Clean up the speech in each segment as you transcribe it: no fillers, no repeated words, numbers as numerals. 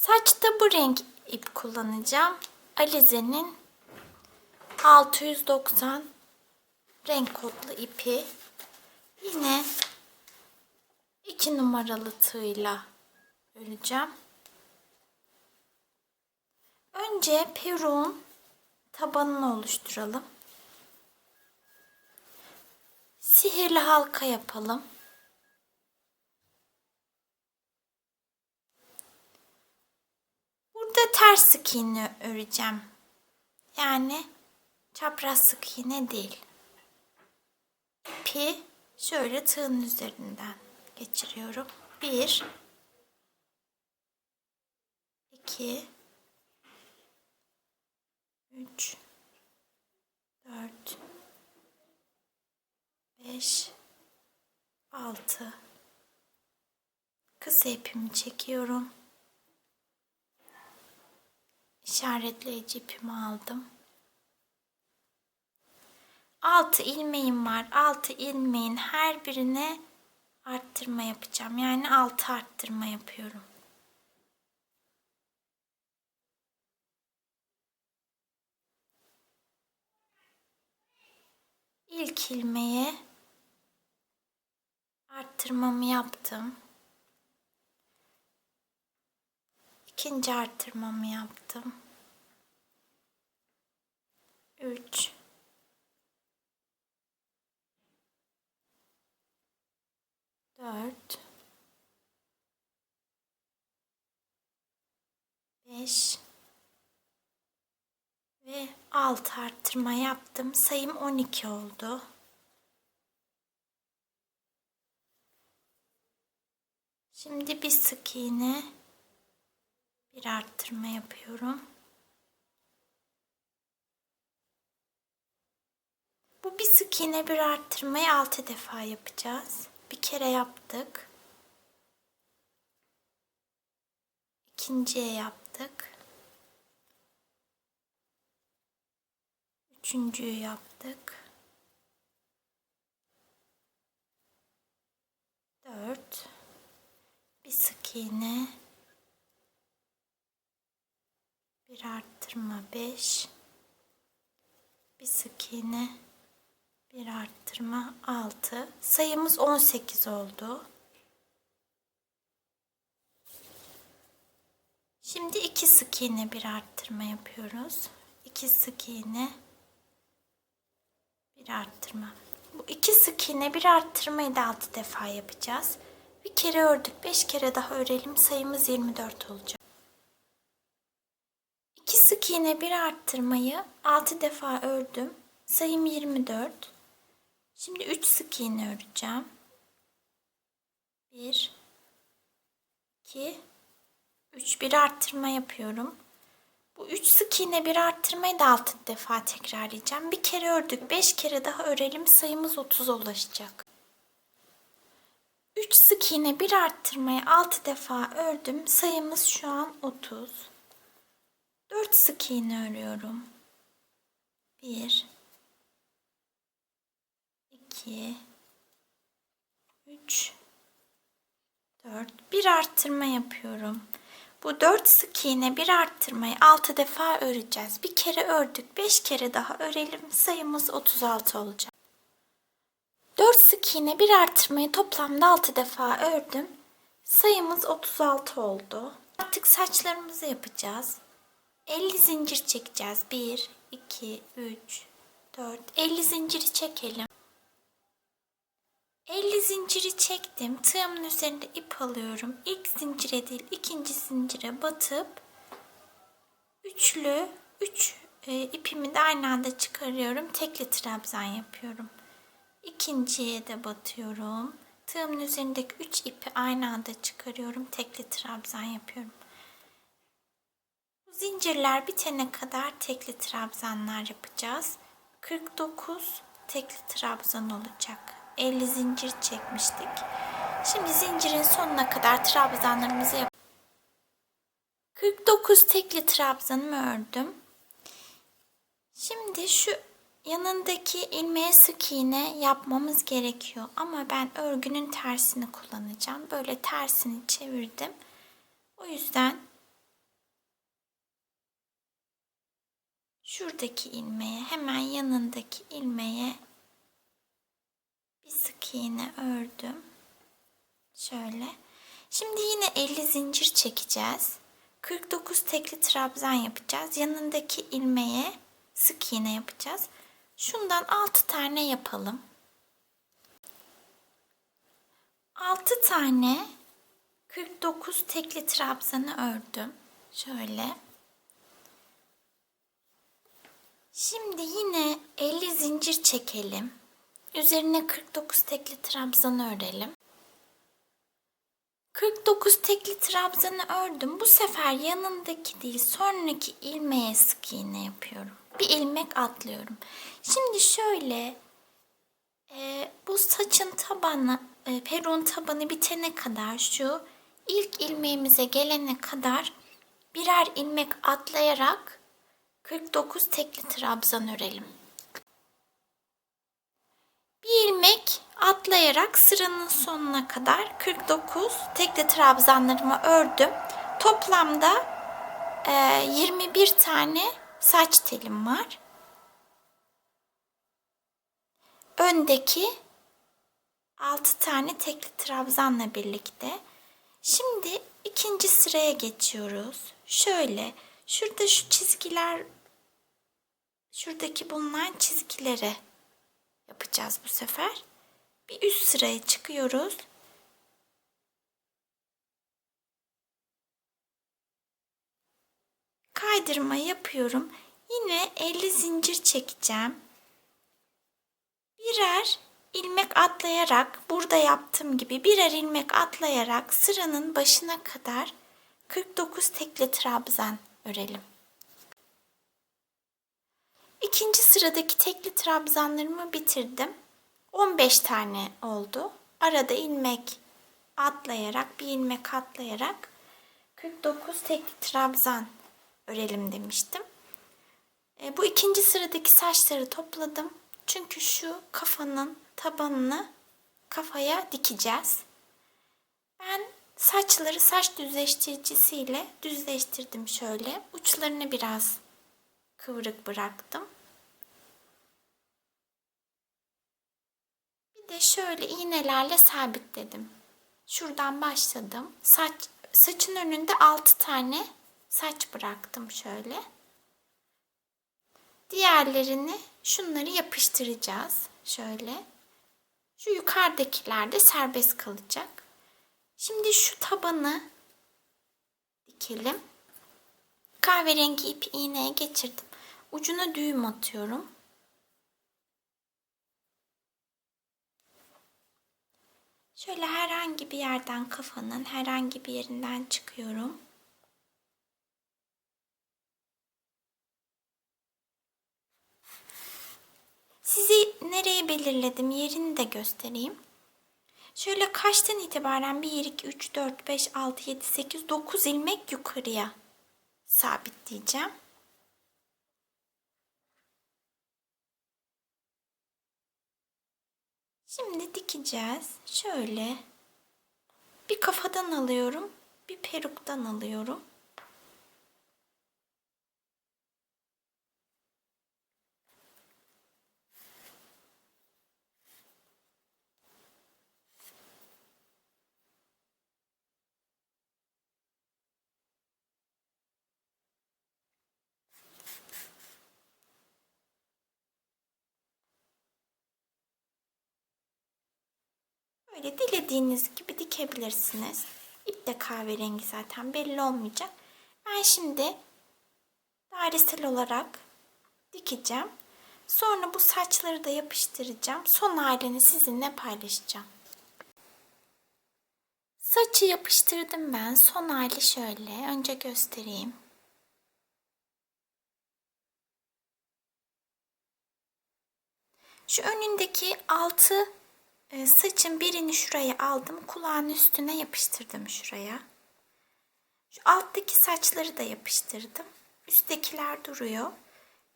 Saçta bu renk ip kullanacağım. Alize'nin 690 renk kodlu ipi. Yine 2 numaralı tığla öreceğim. Önce peruğun tabanını oluşturalım. Sihirli halka yapalım. Burada ters sık iğne öreceğim. Yani çapraz sık iğne değil. İpi şöyle tığın üzerinden geçiriyorum. 1 2 3 4 5 6 kısa ipimi çekiyorum. İşaretleyici ipimi aldım. 6 ilmeğim var. 6 ilmeğin her birine arttırma yapacağım. Yani 6 arttırma yapıyorum. İlk ilmeğe arttırmamı yaptım. İkinci arttırmamı yaptım. 3 4 5 ve 6 arttırma yaptım. Sayım 12 oldu. Şimdi bir sık iğne, bir arttırma yapıyorum. Bu bir sık iğne, bir arttırmayı 6 defa yapacağız. Bir kere yaptık. İkinciye yaptık. Üçüncüyü yaptık. 4 bir sık iğne, bir arttırma 5 bir sık iğne, bir arttırma 6. Sayımız 18 oldu. Şimdi 2 sık iğne, bir arttırma yapıyoruz. 2 sık iğne, bir arttırma. Bu 2 sık iğne, bir arttırmayı da 6 defa yapacağız. Bir kere ördük, 5 kere daha örelim. Sayımız 24 olacak. 2 sık iğne, bir arttırmayı 6 defa ördüm. Sayım 24. Şimdi 3 sık iğne öreceğim. 1 2 3 bir arttırma yapıyorum. Bu 3 sık iğne, bir arttırmayı da 6 defa tekrarlayacağım. Bir kere ördük, 5 kere daha örelim. Sayımız 30'a ulaşacak. 3 sık iğne, bir arttırmayı 6 defa ördüm. Sayımız şu an 30. 4 sık iğne örüyorum. 1 2 3 4 bir arttırma yapıyorum. Bu 4 sık iğne, bir arttırmayı 6 defa öreceğiz. Bir kere ördük, 5 kere daha örelim. Sayımız 36 olacak. 4 sık iğne, bir arttırmayı toplamda 6 defa ördüm. Sayımız 36 oldu. Artık saçlarımızı yapacağız. 50 zincir çekeceğiz. 1 2 3 4 50 zinciri çekelim. 50 zinciri çektim. Tığımın üzerinde ip alıyorum. İlk zincire değil, ikinci zincire batıp üçlü 3 ipimi de aynı anda çıkarıyorum. Tekli trabzan yapıyorum. İkinciye de batıyorum. Tığımın üzerindeki 3 ipi aynı anda çıkarıyorum. Tekli trabzan yapıyorum. Bu zincirler bitene kadar tekli trabzanlar yapacağız. 49 tekli trabzan olacak. 50 zincir çekmiştik. Şimdi zincirin sonuna kadar trabzanlarımızı yap. 49 tekli trabzanımı ördüm. Şimdi şu yanındaki ilmeğe sık iğne yapmamız gerekiyor. Ama ben örgünün tersini kullanacağım. Böyle tersini çevirdim. O yüzden şuradaki ilmeğe, hemen yanındaki ilmeğe bir sık iğne ördüm. Şöyle. Şimdi yine 50 zincir çekeceğiz. 49 tekli trabzan yapacağız. Yanındaki ilmeğe sık iğne yapacağız. Şundan 6 tane yapalım. 6 tane 49 tekli trabzanı ördüm. Şöyle. Şimdi yine 50 zincir çekelim. Üzerine 49 tekli trabzanı örelim. 49 tekli trabzanı ördüm. Bu sefer yanındaki değil, sonraki ilmeğe sık iğne yapıyorum. Bir ilmek atlıyorum. Şimdi şöyle bu saçın tabanı, peruğun tabanı bitene kadar, şu ilk ilmeğimize gelene kadar birer ilmek atlayarak 49 tekli trabzan örelim. Bir ilmek atlayarak sıranın sonuna kadar 49 tekli trabzanlarımı ördüm. Toplamda 21 tane saç telim var. Öndeki 6 tane tekli trabzanla birlikte. Şimdi ikinci sıraya geçiyoruz. Şöyle, şurada şu çizgiler, şuradaki bulunan çizgileri yapacağız bu sefer. Bir üst sıraya çıkıyoruz. Kaydırma yapıyorum. Yine 50 zincir çekeceğim. Birer ilmek atlayarak, burada yaptığım gibi birer ilmek atlayarak sıranın başına kadar 49 tekli trabzan örelim. İkinci sıradaki tekli trabzanlarımı bitirdim. 15 tane oldu. Arada ilmek atlayarak, bir ilmek atlayarak 49 tekli trabzan örelim demiştim. Bu ikinci sıradaki saçları topladım. Çünkü şu kafanın tabanını kafaya dikeceğiz. Ben saçları saç düzleştiricisiyle düzleştirdim şöyle. Uçlarını biraz kıvrık bıraktım. Bir de şöyle iğnelerle sabitledim. Şuradan başladım. Saçın önünde 6 tane saç bıraktım şöyle. Diğerlerini şunları yapıştıracağız. Şöyle. Şu yukarıdakiler de serbest kalacak. Şimdi şu tabanı dikelim. Kahverengi ipi iğneye geçirdim. Ucuna düğüm atıyorum. Şöyle herhangi bir yerden, kafanın herhangi bir yerinden çıkıyorum. Sizi nereye belirledim, yerini de göstereyim. Şöyle kaçtan itibaren 1, 2, 3, 4, 5, 6, 7, 8, 9 ilmek yukarıya sabitleyeceğim. Şimdi dikeceğiz. Şöyle bir kafadan alıyorum, bir peruktan alıyorum. Böyle dilediğiniz gibi dikebilirsiniz. İp de kahverengi, zaten belli olmayacak. Ben şimdi dairesel olarak dikeceğim. Sonra bu saçları da yapıştıracağım. Son halini sizinle paylaşacağım. Saçı yapıştırdım ben. Son hali şöyle. Önce göstereyim. Şu önündeki 6 saçın birini şuraya aldım. Kulağın üstüne yapıştırdım şuraya. Şu alttaki saçları da yapıştırdım. Üsttekiler duruyor.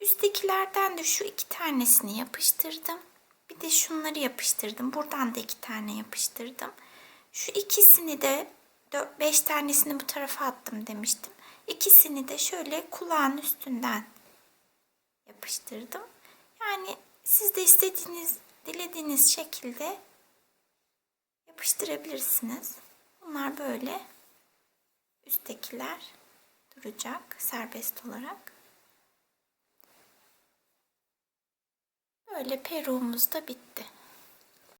Üsttekilerden de şu 2 tanesini yapıştırdım. Bir de şunları yapıştırdım. Buradan da 2 tane yapıştırdım. Şu ikisini de 5 tanesini bu tarafa attım demiştim. İkisini de şöyle kulağın üstünden yapıştırdım. Yani siz de istediğiniz, dilediğiniz şekilde yapıştırabilirsiniz. Bunlar böyle. Üsttekiler duracak serbest olarak. Böyle peruğumuz da bitti.